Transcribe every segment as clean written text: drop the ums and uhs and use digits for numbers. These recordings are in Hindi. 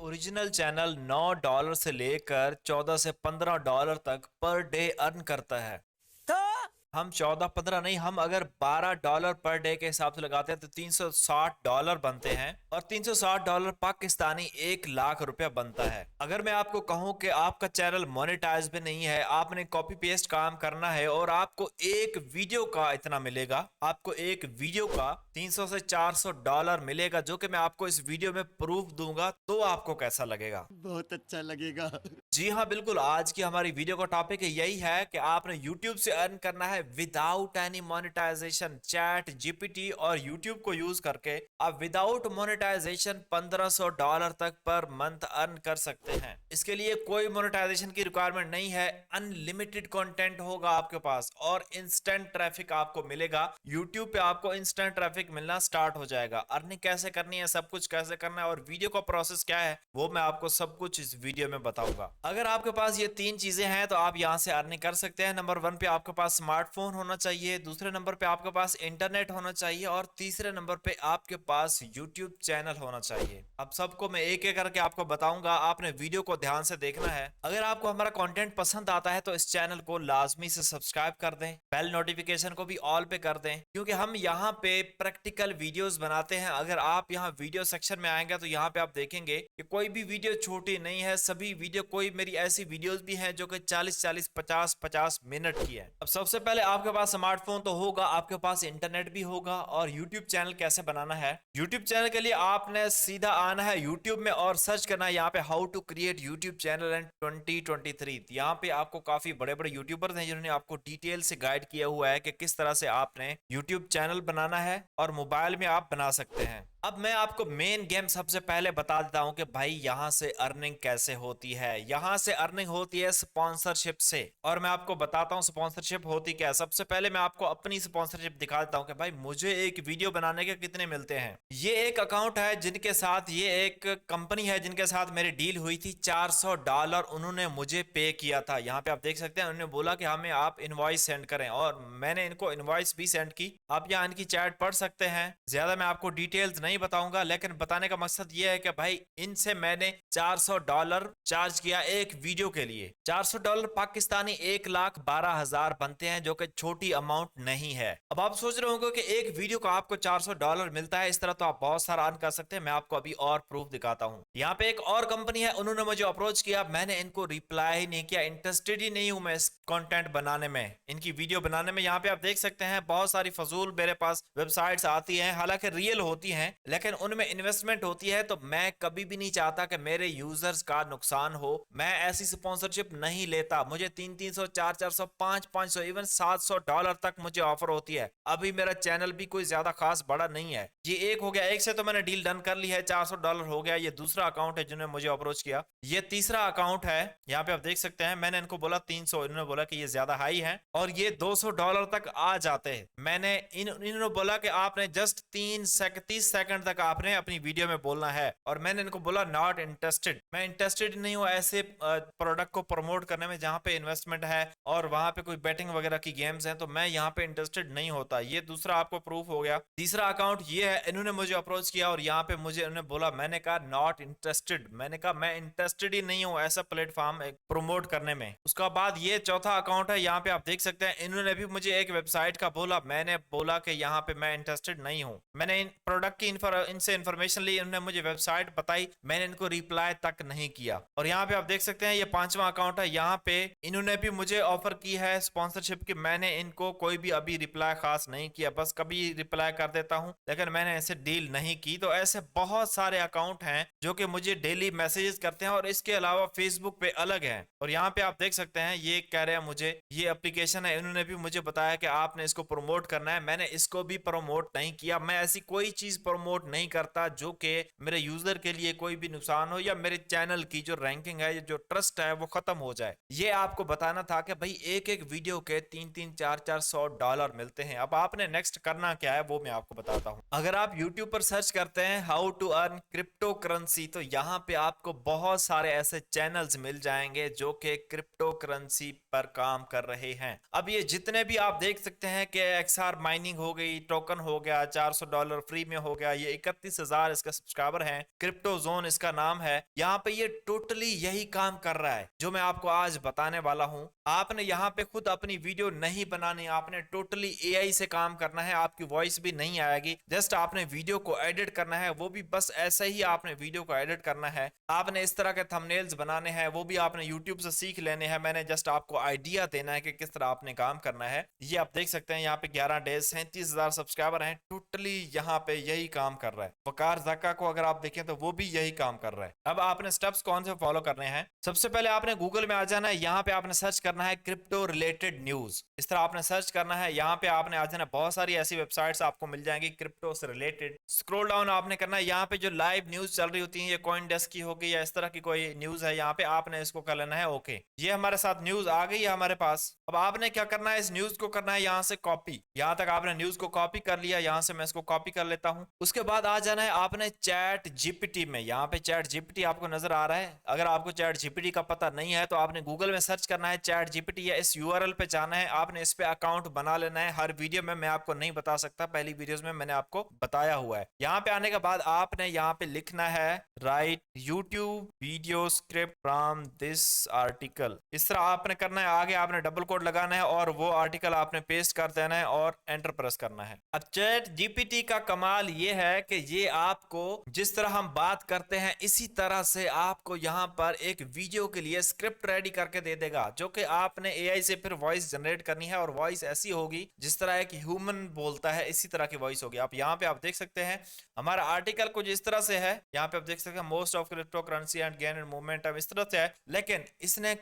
ओरिजिनल चैनल $9 से लेकर 14 से $15 तक पर डे अर्न करता है। तो हम 14-15 नहीं, हम अगर $12 पर डे के हिसाब से लगाते हैं तो $360 बनते हैं और $360 पाकिस्तानी 1 लाख रुपया बनता है। अगर मैं आपको कहूं कि आपका चैनल मोनेटाइज भी नहीं है, आपने कॉपी पेस्ट काम करना है और आपको एक वीडियो का इतना मिलेगा, आपको एक वीडियो का 300 से $400 मिलेगा, जो कि मैं आपको इस वीडियो में प्रूफ दूंगा, तो आपको कैसा लगेगा? बहुत अच्छा लगेगा। जी हाँ, बिल्कुल। आज की हमारी वीडियो का टॉपिक यही है कि आपने YouTube से अर्न करना है without any monetization. Chat GPT और YouTube को यूज करके आप विदाउट मोनेटाइजेशन $1500 तक पर मंथ अर्न कर सकते हैं। इसके लिए कोई मोनेटाइजेशन की रिक्वायरमेंट नहीं है। अनलिमिटेड कंटेंट होगा आपके पास और इंस्टेंट ट्रैफिक आपको मिलेगा। YouTube पे आपको इंस्टेंट ट्रैफिक मिलना स्टार्ट हो जाएगा। अर्निंग कैसे करनी है, सब कुछ कैसे करना है और वीडियो का प्रोसेस क्या है, वो मैं आपको सब कुछ इस वीडियो में बताऊंगा। अगर आपके पास ये 3 चीजें हैं तो आप यहाँ से अर्निंग कर सकते हैं। नंबर 1 पे आपके पास स्मार्टफोन होना चाहिए, दूसरे नंबर पे आपके पास इंटरनेट होना चाहिए और तीसरे नंबर पे आपके पास यूट्यूब चैनल होना चाहिए। अब सबको मैं एक एक करके आपको बताऊंगा, आपने वीडियो को ध्यान से देखना है। अगर आपको हमारा कंटेंट पसंद आता है तो इस चैनल को लाजमी से सब्सक्राइब कर दें, बेल नोटिफिकेशन को भी ऑल पे कर दें, क्योंकि हम यहाँ पे प्रैक्टिकल वीडियोस बनाते हैं। अगर आप यहाँ वीडियो सेक्शन में आएंगे तो यहाँ पे आप देखेंगे कि कोई भी वीडियो छोटी नहीं है, सभी वीडियो, कोई मेरी ऐसी वीडियोस भी हैं जो कि 40-40, 50-50 मिनट की है। अब सबसे पहले आपके पास स्मार्टफोन तो होगा, आपके पास इंटरनेट भी होगा। और यूट्यूब चैनल कैसे बनाना है? यूट्यूब चैनल के लिए आपने सीधा आना है यूट्यूब में और सर्च करना है यहाँ पे how to create YouTube channel in 2023। यहाँ पे आपको काफी बड़े बड़े यूट्यूबर्स हैं जिन्होंने आपको डिटेल से गाइड किया हुआ है कि किस तरह से आपने यूट्यूब चैनल बनाना है और मोबाइल में आप बना सकते हैं। अब मैं आपको मेन गेम सबसे पहले बता देता हूं कि भाई यहां से अर्निंग कैसे होती है। यहां से अर्निंग होती है स्पॉन्सरशिप से, और मैं आपको बताता हूं स्पॉन्सरशिप होती क्या है। सबसे पहले मैं आपको अपनी स्पॉन्सरशिप दिखा देता हूं कि भाई मुझे एक वीडियो बनाने के कितने मिलते हैं। ये एक अकाउंट है जिनके साथ, ये एक कंपनी है जिनके साथ मेरी डील हुई थी। $400 उन्होंने मुझे पे किया था। यहाँ पे आप देख सकते हैं, उन्होंने बोला कि हमें आप इनवॉइस सेंड करें और मैंने इनको इनवॉइस भी सेंड की। आप यहाँ इनकी चैट पढ़ सकते हैं। ज्यादा मैं आपको डिटेल्स नहीं बताऊंगा, लेकिन बताने का मकसद ये है कि भाई इनसे मैंने $400 चार्ज किया एक वीडियो के लिए। $400 पाकिस्तानी 1,12,000 बनते हैं, जो कि छोटी अमाउंट नहीं है। अब आप सोच रहे होंगे कि एक वीडियो का आपको $400 मिलता है, इस तरह तो आप बहुत सारा अर्न कर सकते हैं। मैं आपको अभी और प्रूफ दिखाता हूँ। यहाँ पे एक और कंपनी है, उन्होंने मुझे अप्रोच किया, मैंने इनको रिप्लाई ही नहीं किया। इंटरेस्टेड ही नहीं हूं मैं इस कंटेंट बनाने में, इनकी वीडियो बनाने में। यहाँ पे आप देख सकते हैं बहुत सारी फजूल मेरे पास वेबसाइट्स आती हैं, हालांकि रियल होती हैं लेकिन उनमें इन्वेस्टमेंट होती है। तो मैं कभी भी नहीं चाहता कि मेरे यूजर्स का नुकसान हो। मैं ऐसी स्पॉन्सरशिप नहीं लेता। मुझे 300-300, 400-400, 500-500, इवन $700 तक मुझे ऑफर होती है। अभी मेरा चैनल भी कोई ज्यादा खास बड़ा नहीं है। ये एक हो गया, एक से तो मैंने डील डन कर ली है, $400 हो गया। ये दूसरा अकाउंट है जिन्होंने मुझे अप्रोच किया। ये तीसरा अकाउंट है, यहाँ पे आप देख सकते हैं। मैंने इनको बोला 300, इन्होंने बोला कि ये ज्यादा हाई है और ये $200 तक आ जाते हैं। मैंने इन्होंने बोला कि आपने जस्ट 30 सेकंड तक आपने अपनी वीडियो में बोलना है, और मैंने इनको बोला नॉट इंटरेस्टेड। मैं इंटरेस्टेड नहीं हूँ ऐसे प्रोडक्ट को प्रमोट करने में जहाँ पे इन्वेस्टमेंट है और वहां पे कोई बैटिंग वगैरह की गेम्स हैं, तो मैं यहाँ पे इंटरेस्टेड नहीं होता। ये दूसरा आपको प्रूफ हो गया। तीसरा अकाउंट ये है, इन्होंने मुझे अप्रोच किया और यहाँ पे मुझे इन्होंने बोला, मैंने कहा नॉट इंटरेस्टेड। मैंने कहा मैं इंटरेस्टेड ही नहीं हूँ ऐसा प्लेटफॉर्म प्रमोट करने में। उसका बाद ये चौथा अकाउंट है, यहाँ पे आप देख सकते हैं। इन्होंने भी मुझे एक वेबसाइट का बोला, मैंने बोला कि यहाँ पे मैं इंटरेस्टेड नहीं हूँ। मैंने इन प्रोडक्ट की इनसे इंफॉर्मेशन ली, इन्होंने मुझे वेबसाइट बताई, मैंने इनको रिप्लाई तक नहीं किया। और यहाँ पे आप देख सकते हैं ये पांचवा अकाउंट है, यहाँ पे इन्होंने भी मुझे ऑफर की है स्पॉन्सरशिप की। मैंने इनको कोई भी अभी रिप्लाई खास नहीं किया, बस कभी रिप्लाई कर देता हूँ, लेकिन मैंने ऐसे डील नहीं की। तो ऐसे बहुत सारे अकाउंट हैं जो कि मुझे डेली मैसेजेस करते हैं और इसके अलावा फेसबुक पे अलग है। और यहाँ पे आप देख सकते हैं ये कह रहे हैं मुझे, ये एप्लीकेशन है, इन्होंने भी मुझे बताया कि आपने इसको प्रमोट करना है। मैंने इसको भी प्रमोट नहीं किया। मैं ऐसी कोई चीज प्रमोट नहीं करता जो कि मेरे यूजर के लिए कोई भी नुकसान हो या मेरे चैनल की जो रैंकिंग है, जो ट्रस्ट है, वो खत्म हो जाए। ये आपको बताना था कि भाई एक एक वीडियो के 300, 400, 400 मिलते हैं। अब आपने नेक्स्ट करना क्या है वो मैं आपको बताता हूँ। अगर आप YouTube पर सर्च करते हैं how to earn cryptocurrency, तो यहाँ पे आपको बहुत सारे ऐसे चैनल्स मिल जाएंगे जो कि क्रिप्टो करेंसी पर काम कर रहे हैं। अब ये जितने भी आप देख सकते हैं कि XR माइनिंग हो गई, टोकन हो गया, $400 फ्री में हो गया, ये 31,000 इसका सब्सक्राइबर है, क्रिप्टो जोन इसका नाम है। यहाँ पे ये टोटली यही काम कर रहा है जो मैं आपको आज बताने वाला हूँ। आपने यहाँ पे खुद अपनी वीडियो नहीं बनानी, आपने टोटली एआई से काम करना है। आपकी वॉइस भी नहीं आएगी, जस्ट आपने वीडियो को एडिट करना है, वो भी बस ऐसे ही आपने वीडियो को एडिट करना है। आपने इस तरह के थंबनेल्स बनाने हैं, वो भी आपने यूट्यूब से सीख लेने हैं। मैंने जस्ट आपको आइडिया देना है कि किस तरह आपने काम करना है। ये आप देख सकते हैं यहाँ पे 11 डेज 37,000 सब्सक्राइबर हैं, टोटली यहाँ पे यही काम कर रहा है। वकार जक्का को अगर आप देखें तो वो भी यही काम कर रहा है। अब आपने स्टेप्स कौन से फॉलो करने हैं? सबसे पहले आपने गूगल में आ जाना है, यहाँ पे आपने सर्च करना है क्रिप्टो रिलेटेड न्यूज। इस तरह आपने सर्च करना है, यहाँ पे आपने आ जाना, बहुत सारी ऐसी वेबसाइट्स आपको मिल जाएंगी क्रिप्टो से रिलेटेड। स्क्रॉल डाउन आपने करना है, यहाँ पे जो लाइव न्यूज चल रही होती है, ये कॉइन डेस्क की होगी या इस तरह की कोई न्यूज है, यहाँ पे आपने इसको कर लेना है ओके। ये हमारे साथ न्यूज आ गई है हमारे पास। अब आपने क्या करना है, इस न्यूज को करना है यहाँ से कॉपी। यहाँ तक आपने न्यूज को कॉपी कर लिया, यहाँ से मैं इसको कॉपी कर लेता हूँ। उसके बाद आ जाना है आपने चैट जीपीटी में। यहाँ पे चैट जीपीटी आपको नजर आ रहा है। अगर आपको चैट जीपीटी का पता नहीं है तो आपने गूगल में सर्च करना है चैट जीपीटी, या इस यूआरएल पे जाना है, आपने इस पे अकाउंट बना लेना है। हर वीडियो में मैं आपको नहीं बता सकता, पहली वीडियोस में मैंने आपको बताया हुआ है। यहाँ पे आने के बाद आपने यहाँ पे लिखना है right YouTube video script from this article. इस तरह आपने करना है। आगे आपने डबल कोड लगाना है और वो आर्टिकल आपने पेस्ट कर देना है और एंटर प्रेस करना है। अब चैट जीपीटी का कमाल ये है कि ये आपको जिस तरह हम बात करते हैं इसी तरह से आपको यहाँ पर एक वीडियो के लिए स्क्रिप्ट रेडी करके दे देगा, जो कि आपने एआई से फिर वॉइस जनरेट करनी है। और वॉइस ऐसी होगी जिस तरह एक ह्यूमन बोलता है, इसी तरह की वॉइस होगी। आप यहाँ पे आप देख सकते हैं हमारा आर्टिकल कुछ इस तरह से है। यहाँ पे आप देख सकते हैं most of crypto currency and gain and momentum, इस तरह से है। लेकिन इसने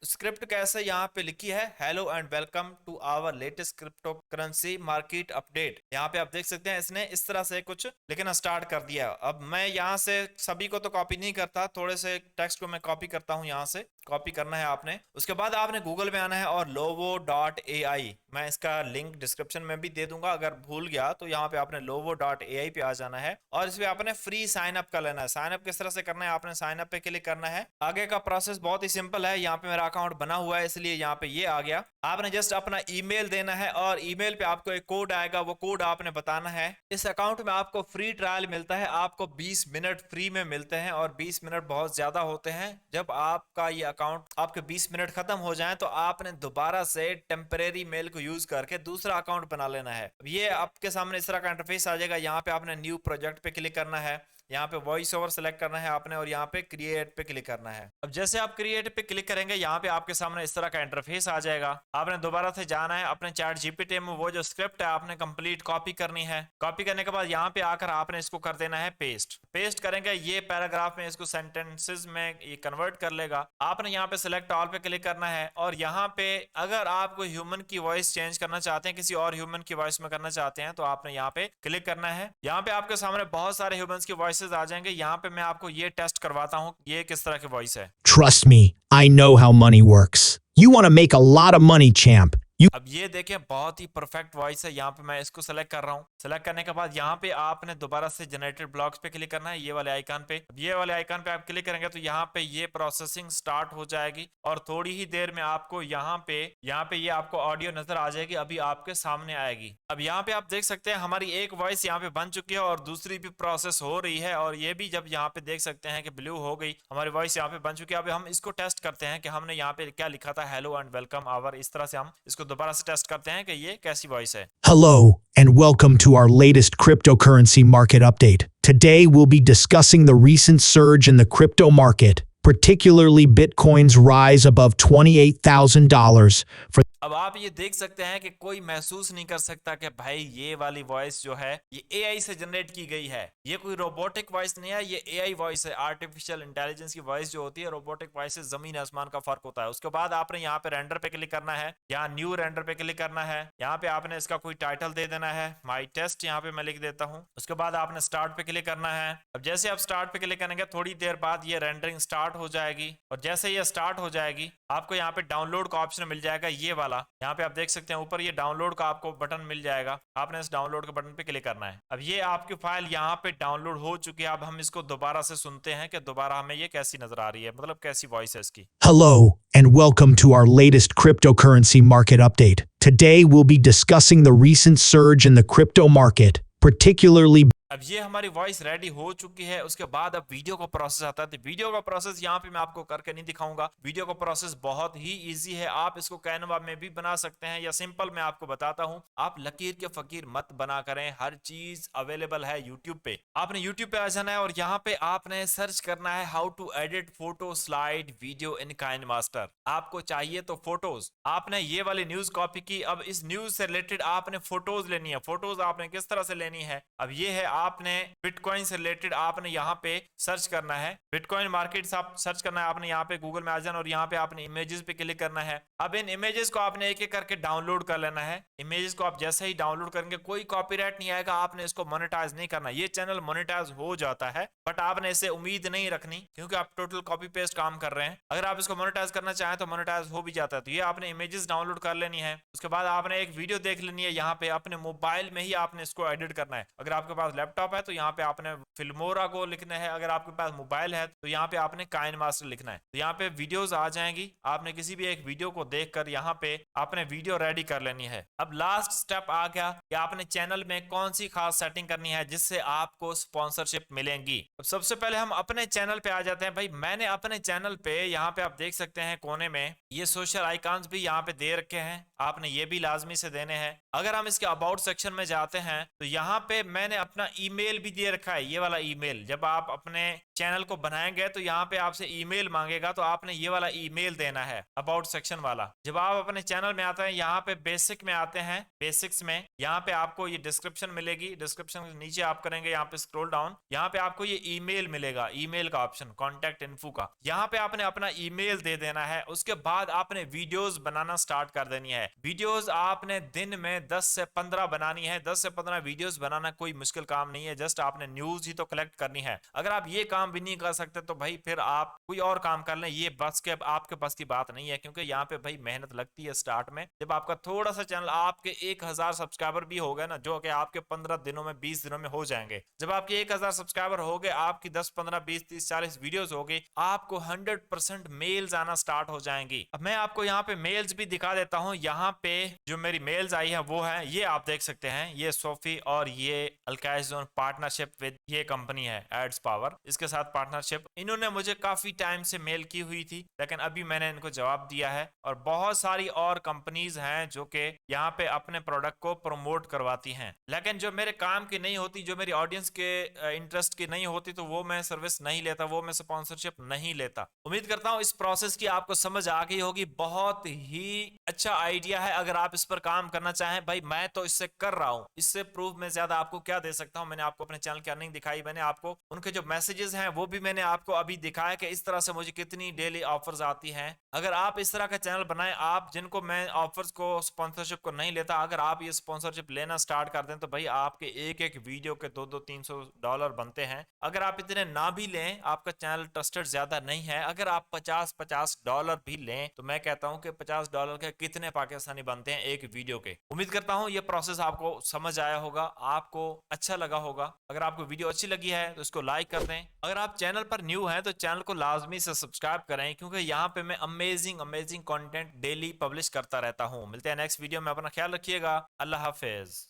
स्क्रिप्ट कैसे यहाँ पे लिखी है, hello and welcome to our latest cryptocurrency market update. यहाँ पे आप देख सकते हैं इसने इस तरह से कुछ लिखना स्टार्ट कर दिया। अब मैं यहाँ से सभी को तो कॉपी नहीं करता, थोड़े से टेक्स्ट को मैं कॉपी करता हूँ। यहाँ से कॉपी करना है आपने। उसके बाद आपने गूगल में आना है और lovo.ai, मैं इसका लिंक डिस्क्रिप्शन में भी दे दूंगा, अगर भूल गया तो यहाँ पे आपने lovo.ai पे आ जाना है और इस पे आपने फ्री साइन अप कर लेना है। साइन अप किस तरह से करना है, आपने साइन अप पे क्लिक करना है। आगे का प्रोसेस बहुत ही सिंपल है। यहाँ पे मेरा अकाउंट बना हुआ है इसलिए यहाँ पे ये आ गया। आपने जस्ट अपना ईमेल देना है और ईमेल पे आपको एक कोड आएगा, वो कोड आपने बताना है। इस अकाउंट में आपको फ्री ट्रायल मिलता है, आपको 20 मिनट फ्री में मिलते हैं और 20 मिनट बहुत ज्यादा होते हैं। जब आपका ये अकाउंट आपके 20 मिनट खत्म हो जाए तो आपने दोबारा से टेम्परेरी मेल को यूज करके दूसरा अकाउंट बना लेना है। ये आपके सामने इस तरह का इंटरफेस आ जाएगा। यहाँ पे आपने न्यू प्रोजेक्ट पे क्लिक करना है, यहाँ पे वॉइस ओवर सेलेक्ट करना है आपने और यहाँ पे क्रिएट पे क्लिक करना है। अब जैसे आप क्रिएट पे क्लिक करेंगे यहाँ पे आपके सामने इस तरह का इंटरफेस आ जाएगा। आपने दोबारा से जाना है अपने चैट जीपीटी में, वो जो स्क्रिप्ट है आपने कंप्लीट कॉपी करनी है। कॉपी करने के बाद यहाँ पे आकर आपने इसको कर देना है पेस्ट। पेस्ट करेंगे, ये पैराग्राफ में इसको सेंटेंसेस में ये कन्वर्ट कर लेगा। आपने यहाँ पे सिलेक्ट ऑल पे क्लिक करना है और यहाँ पे अगर आप कोई ह्यूमन की वॉइस चेंज करना चाहते हैं, किसी और ह्यूमन की वॉइस में करना चाहते हैं, तो आपने यहाँ पे क्लिक करना है। यहाँ पे आपके सामने बहुत सारे ह्यूमंस की वॉइस आ जाएंगे। यहाँ पे मैं आपको ये टेस्ट करवाता हूँ ये किस तरह की वॉइस है। Trust me, I know how money works. You want to make a lot of money, champ. अब ये देखें बहुत ही परफेक्ट वॉइस है। यहाँ पे मैं इसको सेलेक्ट कर रहा हूँ। सेलेक्ट करने के बाद यहाँ पे आपने दोबारा से जनरेटेड ब्लॉक्स पे क्लिक करना है, ये वाले आइकन पे। ये वाले आइकन पे आप क्लिक करेंगे तो यहाँ पे ये प्रोसेसिंग स्टार्ट हो जाएगी और थोड़ी ही देर में आपको यहाँ पे ये आपको ऑडियो नजर आ जाएगी, अभी आपके सामने आएगी। अब यहाँ पे आप देख सकते हैं हमारी एक वॉइस यहाँ पे बन चुकी है और दूसरी भी प्रोसेस हो रही है और ये भी जब यहाँ पे देख सकते हैं कि ब्लू हो गई, हमारी वॉइस यहाँ पे बन चुकी है। अब हम इसको टेस्ट करते हैं कि हमने यहाँ पे क्या लिखा था, हेलो एंड वेलकम आवर। इस तरह से हम इसको दोबारा से टेस्ट करते हैं कि ये कैसी वॉइस है। Hello, and welcome to our latest cryptocurrency market update. Today, we'll be discussing the recent surge in the crypto market, particularly Bitcoin's rise above $28,000 for अब आप ये देख सकते हैं कि कोई महसूस नहीं कर सकता कि भाई ये वाली वॉइस जो है ये एआई से जनरेट की गई है। ये कोई रोबोटिक वॉइस नहीं है, ये एआई वॉइस है। आर्टिफिशियल इंटेलिजेंस की वॉइस जो होती है, रोबोटिक वॉइस से जमीन आसमान का फर्क होता है। उसके बाद आपने यहाँ पे रेंडर पे क्लिक करना है, यहाँ न्यू रेंडर पे क्लिक करना है। यहाँ पे आपने इसका कोई टाइटल दे देना है, माई टेस्ट यहाँ पे मैं लिख देता हूँ। उसके बाद आपने स्टार्ट पे क्लिक करना है। अब जैसे आप स्टार्ट पे क्लिक करेंगे थोड़ी देर बाद ये रेंडरिंग स्टार्ट हो जाएगी और जैसे ये स्टार्ट हो जाएगी आपको यहाँ पे डाउनलोड का ऑप्शन मिल जाएगा, ये वाला। यहाँ पे आप देख सकते हैं ऊपर ये डाउनलोड का आपको बटन मिल जाएगा। आपने इस डाउनलोड के बटन पे क्लिक करना है। अब ये आपकी फाइल यहाँ पे डाउनलोड हो चुकी है। अब हम इसको दोबारा से सुनते हैं कि दोबारा हमें ये कैसी नजर आ रही है, मतलब कैसी वॉइस है इसकी। Hello, and welcome to our latest cryptocurrency market update. Today, we'll be discussing the recent surge in the crypto market, particularly अब ये हमारी वॉइस रेडी हो चुकी है। उसके बाद अब वीडियो का प्रोसेस आता है। तो वीडियो का प्रोसेस यहाँ पे मैं आपको करके नहीं दिखाऊंगा। वीडियो का प्रोसेस बहुत ही इजी है। आप इसको कैनवा में भी बना सकते हैं या सिंपल मैं आपको बताता हूँ। आप लकीर के फकीर मत बना करें, हर चीज अवेलेबल है यूट्यूब पे। आपने यूट्यूब पे आ जाना है और यहाँ पे आपने सर्च करना है how to edit photo slide video in KineMaster. आपको चाहिए तो फोटोज, आपने ये वाली न्यूज कॉपी की। अब इस न्यूज से रिलेटेड आपने फोटोज लेनी है। फोटोज आपने किस तरह से लेनी है, अब ये है आपने बिटकॉइन से रिलेटेड आपने यहाँ पे सर्च करना है। बिटकॉइन मार्केट आप सर्च करना है। आपने यहाँ पे गूगल में आ जाना और यहाँ पे आपने इमेजेस पे क्लिक करना है। अब इन इमेजेस को आपने एक एक करके डाउनलोड कर लेना है। इमेजेस को आप जैसे ही डाउनलोड करेंगे कोई कॉपीराइट नहीं आएगा। आपने इसको मोनेटाइज नहीं करना। ये चैनल मोनेटाइज हो जाता है बट आपने इससे उम्मीद नहीं रखनी क्योंकि आप टोटल कॉपी पेस्ट काम कर रहे हैं। अगर आप इसको मोनेटाइज करना चाहें तो मोनेटाइज हो भी जाता है। तो ये आपने इमेजेस डाउनलोड कर लेनी है। उसके बाद आपने एक वीडियो देख लेनी है। यहाँ पे अपने मोबाइल में ही आपने इसको एडिट करना है। अगर आपके पास लैपटॉप है तो यहाँ पे आपने फिल्मोरा को लिखना है। अगर आपके पास मोबाइल है तो यहाँ पे आपने काइनमास्टर लिखना है। तो यहाँ पे वीडियोस आ जाएंगी। आपने किसी भी एक वीडियो को देखकर यहाँ पे आपने वीडियो रेडी कर लेनी है। अब लास्ट स्टेप आ गया कि आपने चैनल में कौन सी खास सेटिंग करनी है जिससे आपको स्पॉन्सरशिप मिलेंगी। अब सबसे पहले हम अपने चैनल पे आ जाते हैं। भाई मैंने अपने चैनल पे यहाँ पे आप देख सकते हैं कोने में ये सोशल आइकॉन्स भी यहाँ पे दे रखे हैं। आपने ये भी लाजमी से देने हैं। अगर हम इसके अबाउट सेक्शन में जाते हैं तो यहाँ पे मैंने अपना ईमेल भी दे रखा है। ये वाला ईमेल जब आप अपने चैनल को बनाएंगे तो यहाँ पे आपसे ईमेल मांगेगा तो आपने ये वाला ईमेल देना है अबाउट सेक्शन वाला। जब आप अपने चैनल में आते हैं यहाँ पे बेसिक में आते हैं, बेसिक्स में यहाँ पे आपको ये डिस्क्रिप्शन मिलेगी। डिस्क्रिप्शन के नीचे आप करेंगे यहाँ पे स्क्रॉल डाउन, यहाँ पे आपको ये ईमेल मिलेगा, ईमेल का ऑप्शन कॉन्टेक्ट इन्फो का। यहाँ पे आपने अपना ईमेल दे देना है। उसके बाद आपने वीडियोस बनाना स्टार्ट कर देनी है। वीडियोस आपने दिन में 10 से 15 बनानी है। 10 से 15 वीडियोस बनाना कोई मुश्किल काम नहीं है। जस्ट आपने न्यूज ही तो कलेक्ट करनी है। अगर आप ये काम भी नहीं कर सकते तो भाई फिर आप कोई और काम कर लें। ये बस के आपके बस की बात नहीं है क्योंकि यहाँ पे भाई मेहनत लगती है स्टार्ट में। जब आपका थोड़ा सा चैनल आपके 1000 सब्सक्राइबर भी हो गए ना, जो कि आपके 15 दिनों में 20 दिनों में हो जाएंगे। जब आपके 1000 सब्सक्राइबर हो गए, आपकी 10 15 20 30 40 वीडियोस हो गई, आपको 100% मेल्स आना स्टार्ट हो जाएंगी। अब मैं आपको यहाँ पे मेल्स भी दिखा देता हूँ। यहाँ पे जो मेरी मेल्स आई है वो है, ये आप देख सकते हैं, ये सोफी और ये अल्काइजोन पार्टनरशिप विद ये कंपनी है एड्स पावर, इसके साथ पार्टनरशिप। इन्होंने मुझे काफी टाइम से मेल की हुई थी लेकिन अभी मैंने इनको जवाब दिया है। और बहुत सारी और कंपनीज हैं जो कि यहाँ पे अपने प्रोडक्ट को प्रमोट करवाती हैं, लेकिन जो मेरे काम की नहीं होती, जो मेरी ऑडियंस के इंटरेस्ट की नहीं होती, तो वो मैं सर्विस नहीं लेता, वो मैं स्पॉन्सरशिप नहीं लेता। उम्मीद करता हूँ इस प्रोसेस की आपको समझ आ गई होगी। बहुत ही अच्छा आइडिया है अगर आप इस पर काम करना चाहें। भाई मैं तो इससे कर रहा हूँ, इससे प्रूफ में ज्यादा आपको क्या दे सकता हूँ। मैंने आपको अपने चैनल की अर्निंग दिखाई, मैंने आपको उनके जो मैसेजेस हैं वो भी मैंने आपको अभी दिखाया कि इस तरह से मुझे कितनी डेली ऑफर्स आती हैं। अगर आप इस तरह का चैनल बनाएं, आप जिनको मैं ऑफर्स को स्पॉन्सरशिप को नहीं लेता, अगर आप ये स्पॉन्सरशिप लेना स्टार्ट कर दें तो भाई आपके एक एक वीडियो के $200-300 बनते हैं। अगर आप इतने ना भी लें, आपका चैनल ट्रस्टेड ज्यादा नहीं है, अगर आप $50-50 भी लें तो मैं कहता हूं कि $50 के कितने पाकिस्तानी बनते हैं एक वीडियो के। उम्मीद करता हूं ये प्रोसेस आपको समझ आया होगा, आपको अच्छा लगा होगा। अगर आपको वीडियो अच्छी लगी है तो इसको लाइक कर दें। अगर आप चैनल पर न्यू हैं तो चैनल को लाजमी से सब्सक्राइब करें क्योंकि यहाँ पे मैं अमेजिंग कंटेंट डेली पब्लिश करता रहता हूँ। मिलते हैं नेक्स्ट वीडियो में। अपना ख्याल रखिएगा। अल्लाह हाफिज।